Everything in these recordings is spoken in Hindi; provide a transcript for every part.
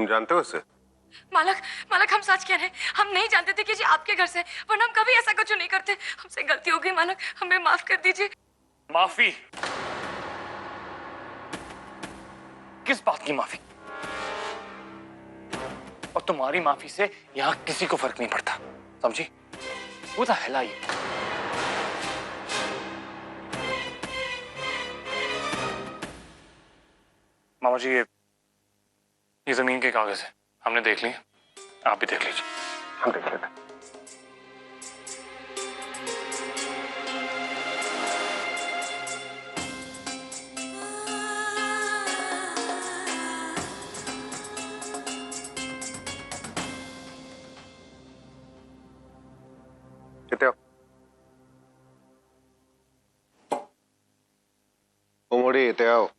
तुम जानते हो इससे? मालक, मालक हम सच कह रहे हैं, हम नहीं जानते थे कि जी आपके घर से, वरना हम कभी ऐसा कुछ नहीं करते। हमसे गलती हो गई मालक, हमें माफ कर दीजिए। माफी? किस बात की माफी? और तुम्हारी माफी से यहां किसी को फर्क नहीं पड़ता, समझी? वो तो हेला ही। मामा जी, ये जमीन के कागज है, हमने देख लिए, आप भी देख लीजिए। हम देख लेते हैं। कितने उमड़ी इतने आओ।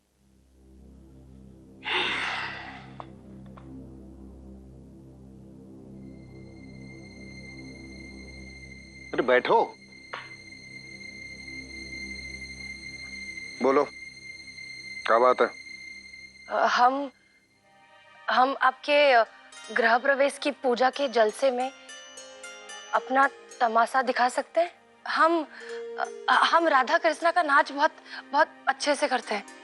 अरे बैठो, बोलो क्या बात है? हम आपके गृह प्रवेश की पूजा के जलसे में अपना तमाशा दिखा सकते हैं। हम राधा कृष्णा का नाच बहुत बहुत अच्छे से करते हैं।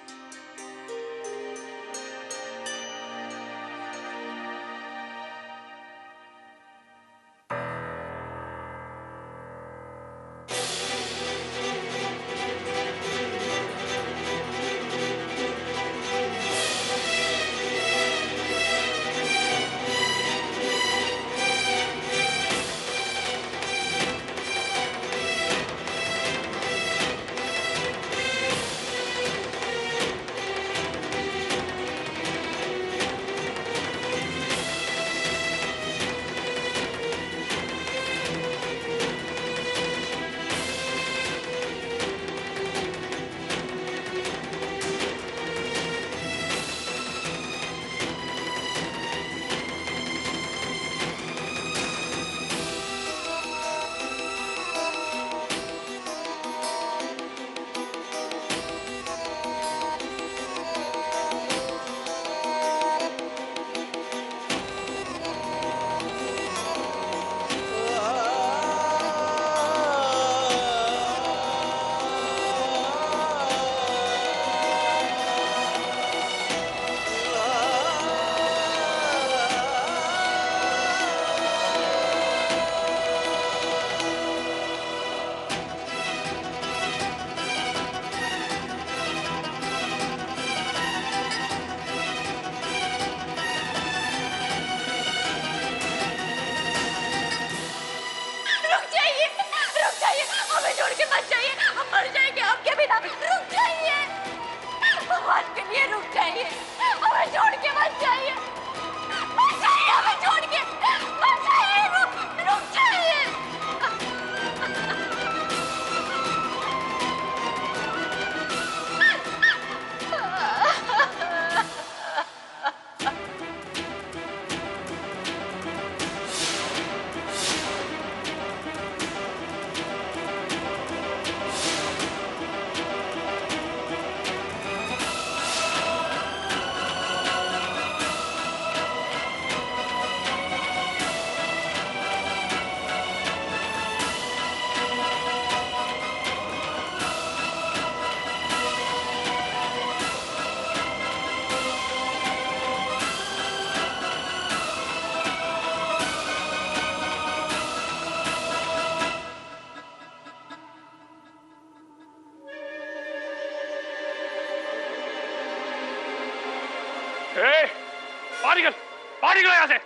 बाहर निकलो यहाँ से।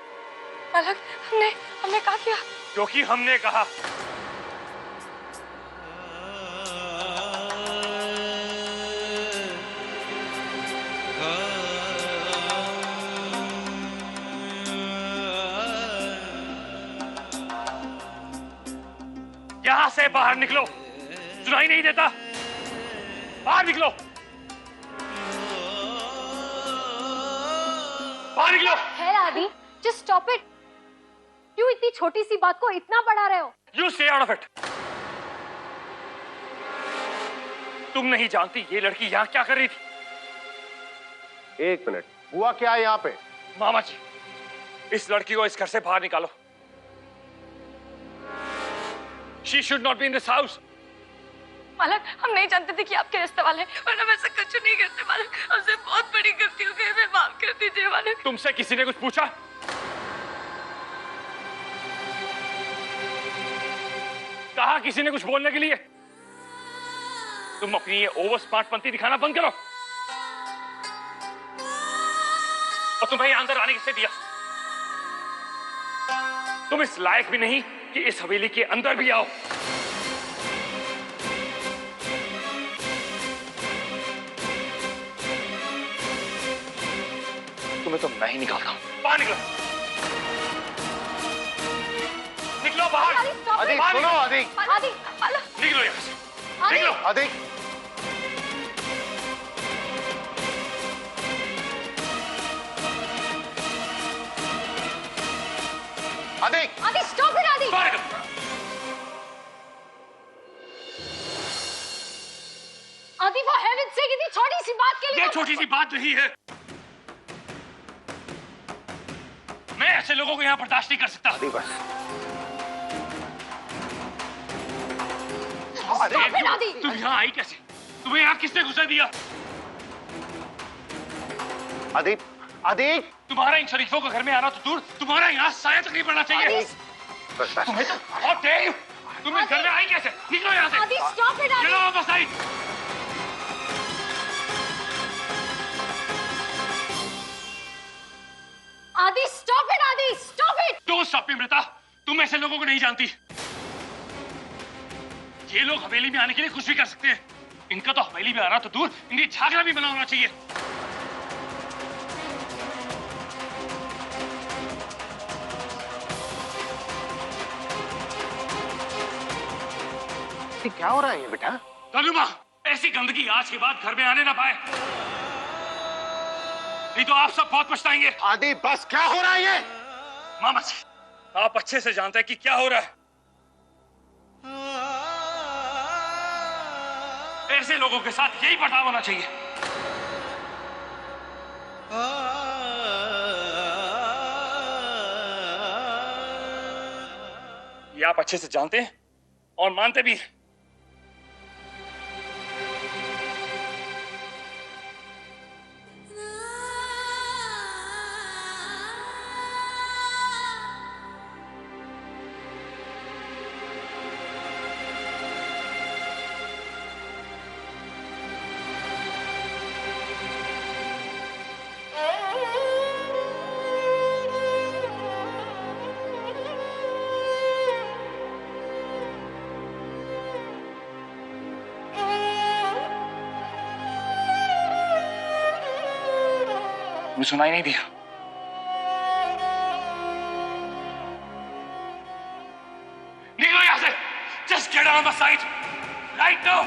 मालक, हमने क्या किया? क्योंकि हमने कहा। यहाँ से बाहर निकलो, सुनाई नहीं देता? बाहर निकलो, बाहर निकलो। है आदि, just stop it. क्यों इतनी छोटी सी बात को इतना बढ़ा रहे हो? You stay out of it. तुम नहीं जानती ये लड़की यहाँ क्या कर रही थी? एक मिनट, हुआ क्या है यहाँ पे? मामा जी, इस लड़की को इस घर से बाहर निकालो। She should not be in this house. मालक, हम नहीं जानते थे कि आपके रिश्ते वाले हैं, और हम ऐसा कुछ नहीं करते मालक। हमसे बहुत बड़ी गलती हो गई, हमें माफ कर दीजिए मालक। तुमसे किसी ने कुछ पूछा? कहा किसी ने कुछ बोलने के लिए? तुम अपनी ये ओवर स्मार्ट पंती दिखाना बंद करो। और तुम्हें यहां अंदर आने किसने दिया? तुम इस लायक भी नहीं कि इस हवेली के अंदर भी आओ। तुम्हें तो मैं ही निकालता हूं। बाहर निकलो, निकलो बाहर। आदि सुनो, आदि आदि निकलो यहां से, निकलो। आदि आदि आदि स्टॉप इट आदि। बाहर निकलो। आदि फॉर हेवन से कितनी छोटी सी बात के लिए ये छोटी सी बात नहीं है। मैं ऐसे लोगों को यहां बर्दाश्त नहीं कर सकता। आदि बस। स्टॉप इट आदि। तुम यहां आई कैसे? तुम्हें यहां किसने घुसा दिया? आदि आदि तुम्हारा इन शरीफों को घर में आना तो दूर, तुम्हारा यहाँ साया तक नहीं पड़ना चाहिए। बस बस। तुम्हें तो बहुत देर। तुम इस घर में आई कैसे? निकलो यहाँ से। आदि स्टॉप इट आदि। चलो वापस आई। आदि स्टॉप इट आदि stop it. Don't stop me Amrita. तुम ऐसे लोगों को नहीं जानती। ये लोग हवेली में आने के लिए कुछ भी कर सकते हैं। इनका तो हवेली में आना तो दूर, इनकी झागरा भी बना होना चाहिए। क्या हो रहा है ये बेटा? तनुमा, ऐसी गंदगी आज के बाद घर में आने ना पाए, नहीं तो आप सब बहुत पछताएंगे। आदि बस, क्या हो रहा है ये? मामा जी, आप अच्छे से जानते हैं कि क्या हो रहा है। ऐसे लोगों के साथ यही बर्ताव होना चाहिए। ये आप अच्छे से जानते हैं और मानते भी हैं। मुझे सुनाई नहीं दिया। निकलो यहां से। Just get out of my sight right now.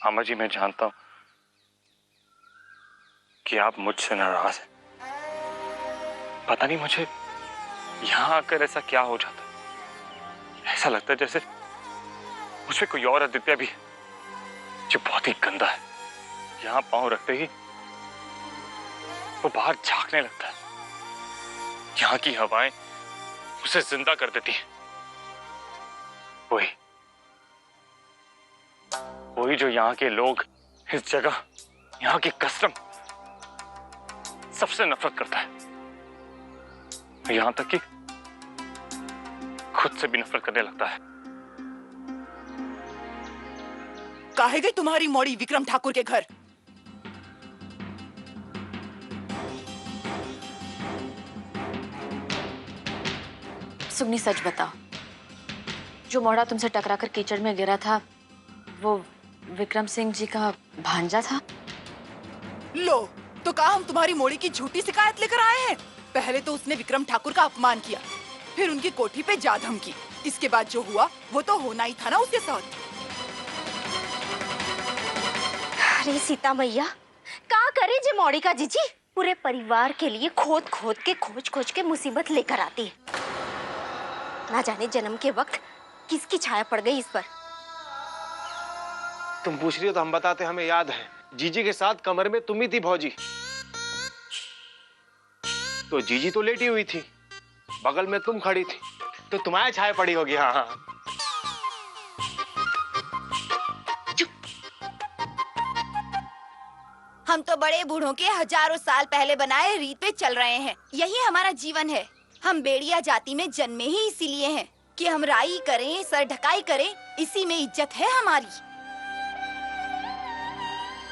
मामा जी, मैं जानता हूं कि आप मुझसे नाराज हैं। पता नहीं मुझे यहां आकर ऐसा क्या हो जाता, ऐसा लगता है जैसे मुझे कोई और आदित्य भी है जो बहुत ही गंदा है। यहां पांव रखते ही वो बाहर झांकने लगता है। यहां की हवाएं उसे जिंदा कर देती है। वही जो यहाँ के लोग, इस जगह, यहाँ की कस्टम सबसे नफरत करता है। यहां तक कि खुद से भी नफरत करने लगता है। काहे गई तुम्हारी मौड़ी विक्रम ठाकुर के घर? सुगनी, सच बताओ, जो मोड़ा तुमसे टकराकर कीचड़ में गिरा था वो विक्रम सिंह जी का भांजा था? लो, तो कहा हम तुम्हारी मोड़ी की झूठी शिकायत लेकर आए हैं। पहले तो उसने विक्रम ठाकुर का अपमान किया, फिर उनकी कोठी पे जा धमकी। इसके बाद जो हुआ वो तो होना ही था ना उसके साथ। अरे सीता मैया, का करे जे मौड़ी का जीजी पूरे परिवार के लिए खोद खोद के खोज के मुसीबत लेकर आती है। ना जाने जन्म के वक्त किसकी छाया पड़ गई इस पर। तुम पूछ रही हो तो हम बताते, हमें याद है। जीजी के साथ कमर में तुम ही थी भौजी। तो जीजी तो लेटी हुई थी, बगल में तुम खड़ी थी, तो तुम्हारे छाया पड़ी होगी। हाँ हाँ। हम तो बड़े बूढ़ों के हजारों साल पहले बनाए रीत पे चल रहे हैं। यही हमारा जीवन है। हम बेड़िया जाति में जन्मे ही इसीलिए हैं कि हम राई करें, सर ढकाई करें, इसी में इज्जत है हमारी।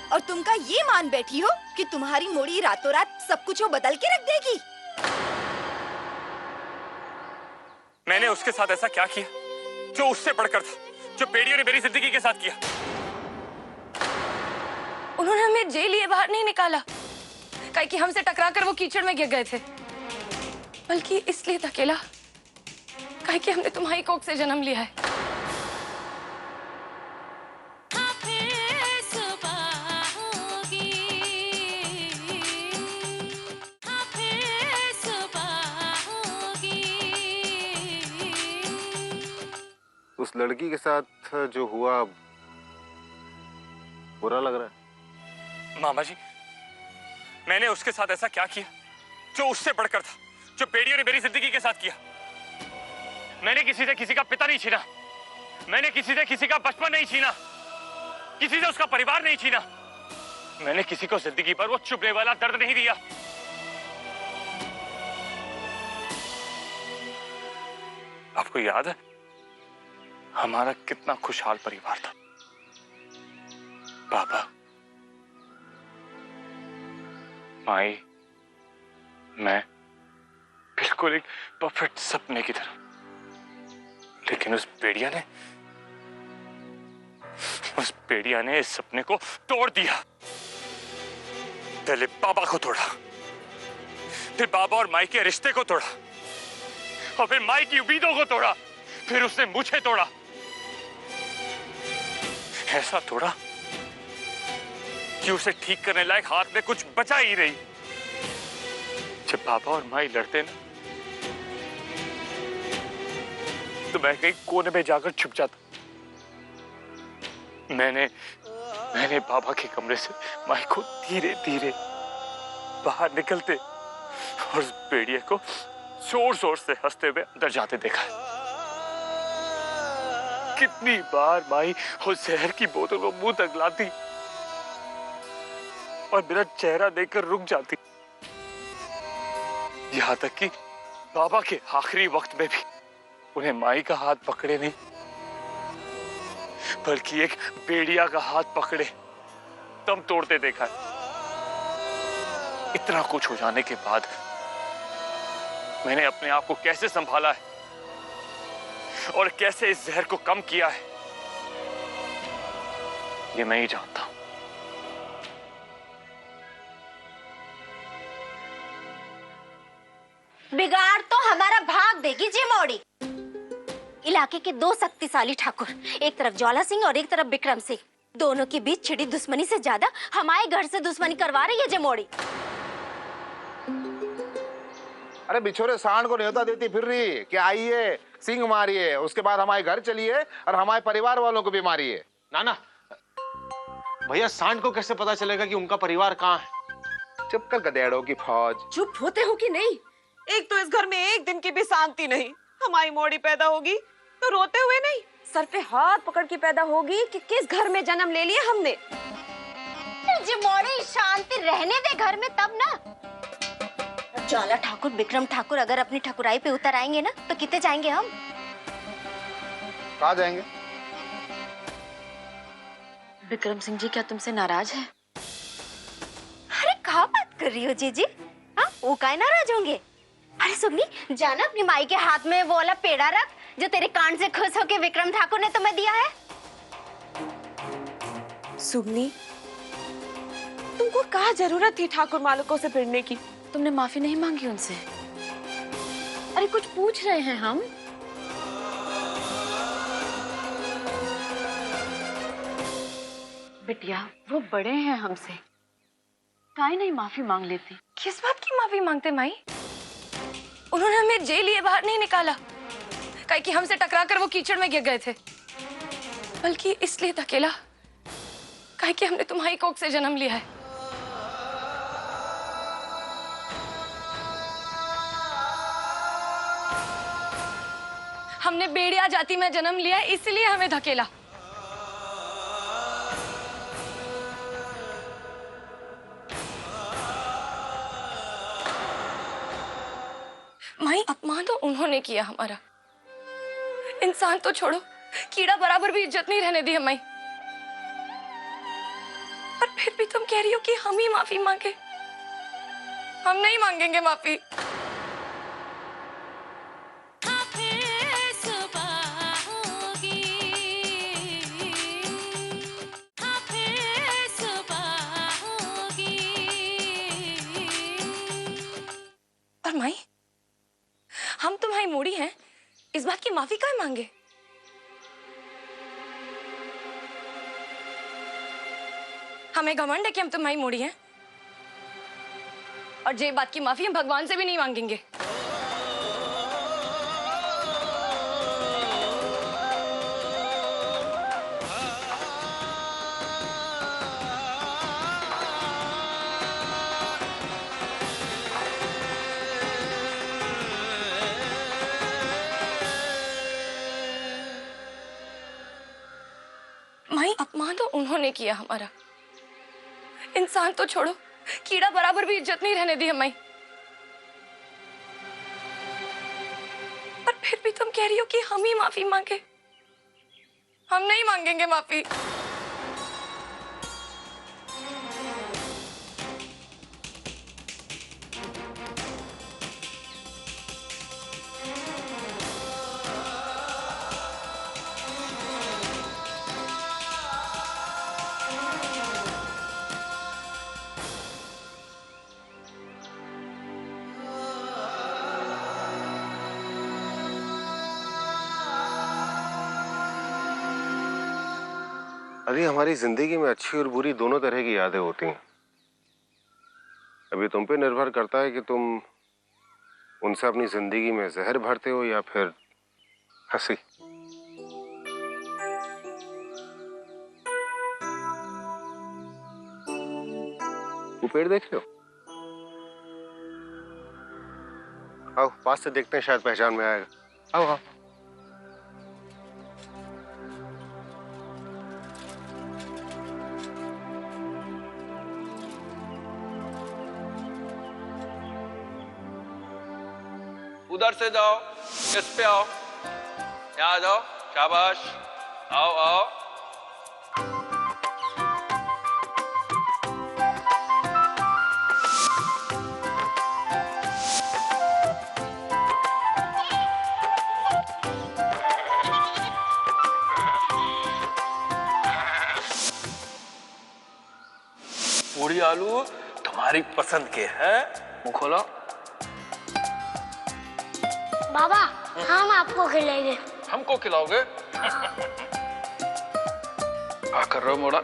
और तुम का ये मान बैठी हो कि तुम्हारी मोड़ी रातों रात सब कुछ वो बदल के रख देगी। मैंने उसके साथ ऐसा क्या किया जो उससे बढ़कर था, जो बेड़ियों ने मेरी जिंदगी के साथ किया? उन्होंने हमें जेल लिए बाहर नहीं निकाला काहे कि हमसे टकराकर वो कीचड़ में गिर गए थे, बल्कि इसलिए धकेला काहे कि हमने तुम्हारी कोख से जन्म लिया है। उस लड़की के साथ जो हुआ बुरा लग रहा है। मामा जी, मैंने उसके साथ ऐसा क्या किया जो उससे बढ़कर था, जो बेड़ियों ने मेरी जिंदगी के साथ किया? मैंने किसी से किसी का पिता नहीं छीना, मैंने किसी से किसी का बचपन नहीं छीना, किसी से उसका परिवार नहीं छीना, मैंने किसी को जिंदगी पर वो चुभने वाला दर्द नहीं दिया। आपको याद है हमारा कितना खुशहाल परिवार था? पापा, माई, मैं, बिल्कुल एक परफेक्ट सपने की तरह। लेकिन उस बेड़िया ने इस सपने को तोड़ दिया। पहले बाबा को तोड़ा, फिर बाबा और माई के रिश्ते को तोड़ा, और फिर माई की उम्मीदों को तोड़ा, फिर उसने मुझे तोड़ा। ऐसा तोड़ा कि उसे ठीक करने लायक हाथ में कुछ बचा ही नहीं। जब पापा और माई लड़ते ना, तो मैं कहीं कोने में जाकर छुप जाता। मैंने बाबा के कमरे से माई को धीरे धीरे बाहर निकलते और उस बेड़िए को जोर जोर से हंसते हुए अंदर जाते देखा है। कितनी बार माई उस जहर की बोतल को मुंह तक लाती और मेरा चेहरा देखकर रुक जाती। यहां तक कि बाबा के आखिरी वक्त में भी उन्हें माई का हाथ पकड़े नहीं, बल्कि एक बेड़िया का हाथ पकड़े दम तोड़ते देखा है। इतना कुछ हो जाने के बाद मैंने अपने आप को कैसे संभाला है और कैसे इस जहर को कम किया है, ये मैं ही जानता हूं। बिगाड़ तो हमारा भाग देगी जी मौड़ी। इलाके के दो शक्तिशाली ठाकुर, एक तरफ ज्वाला सिंह और एक तरफ विक्रम सिंह, दोनों के बीच छिड़ी दुश्मनी से ज्यादा हमारे घर से दुश्मनी करवा रही है जमोड़ी। अरे बिछोरे सांड को न्योता देती फिर रही कि आइए सिंग मारिए, उसके बाद हमारे घर चलिए और हमारे परिवार वालों को भी मारिए। नाना, भैया सांड को कैसे पता चलेगा कि उनका परिवार कहाँ है? चुप कर गधेड़ों की फौज। चुप होते हो कि नहीं? एक तो इस घर में एक दिन की भी शांति नहीं। हमारी मोड़ी पैदा होगी तो रोते हुए नहीं, सर पे हाथ पकड़ के पैदा होगी कि किस घर में जन्म ले लिया हमने। जमोड़ी शांति रहने दे घर में तब ना। ज्वाला ठाकुर, विक्रम ठाकुर अगर अपनी ठकुराई पे उतर आएंगे ना तो कितने जाएंगे हम? कहाँ जाएंगे? विक्रम सिंह जी क्या तुमसे नाराज है? अरे कहा बात कर रही हो जीजी? हाँ, वो काहे नाराज होंगे? अरे सुगनी, जाना अपनी माई के हाथ में वो वाला पेड़ा रख जो तेरे कान से खुश होके विक्रम ठाकुर ने तुम्हें दिया है। सुगनी, तुमको क्या जरूरत थी ठाकुर मालिकों से भिड़ने की? तुमने माफी नहीं मांगी उनसे? अरे कुछ पूछ रहे हैं हम। बिटिया वो बड़े हैं हमसे, काहे नहीं माफी मांग लेती? किस बात की माफी मांगते माई? उन्होंने हमें जेल लिए बाहर नहीं निकाला काहे कि हमसे टकरा कर वो कीचड़ में गिर गए थे, बल्कि इसलिए धकेला काहे कि हमने तुम्हारी कोख से जन्म लिया है। हमने बेड़िया जाति में जन्म लिया है, इसलिए हमें धकेला। माई, अपमान तो उन्होंने किया हमारा। इंसान तो छोड़ो, कीड़ा बराबर भी इज्जत नहीं रहने दी है माई। और फिर भी तुम कह रही हो कि हम ही माफी मांगे। हम नहीं मांगेंगे माफी। और माई, हम तुम्हारी मूड़ी हैं, इस बात की माफी काहे मांगे? हमें घमंड है कि हम तुम्हारी मूड़ी हैं, और ये बात की माफी हम भगवान से भी नहीं मांगेंगे। माई, अपमान तो उन्होंने किया हमारा। इंसान तो छोड़ो, कीड़ा बराबर भी इज्जत नहीं रहने दी हमारी। पर फिर भी तुम कह रही हो कि हम ही माफी मांगे। हम नहीं मांगेंगे माफी। अरे हमारी जिंदगी में अच्छी और बुरी दोनों तरह की यादें होती हैं। अभी तुम पे निर्भर करता है कि तुम उनसे अपनी जिंदगी में जहर भरते हो या फिर हंसी। वो पेड़ देख रहे हो? आओ पास से देखते हैं, शायद पहचान में आएगा। आओ आओ। उधर से जाओ, इस पे आओ, यहाँ आ जाओ, शाबाश, आओ आओ। पूरी आलू तुम्हारी पसंद के हैं, मुंह खोलो। बाबा, हम आपको खिलाएंगे। हमको खिलाओगे? क्या कर रहे हो मोड़ा?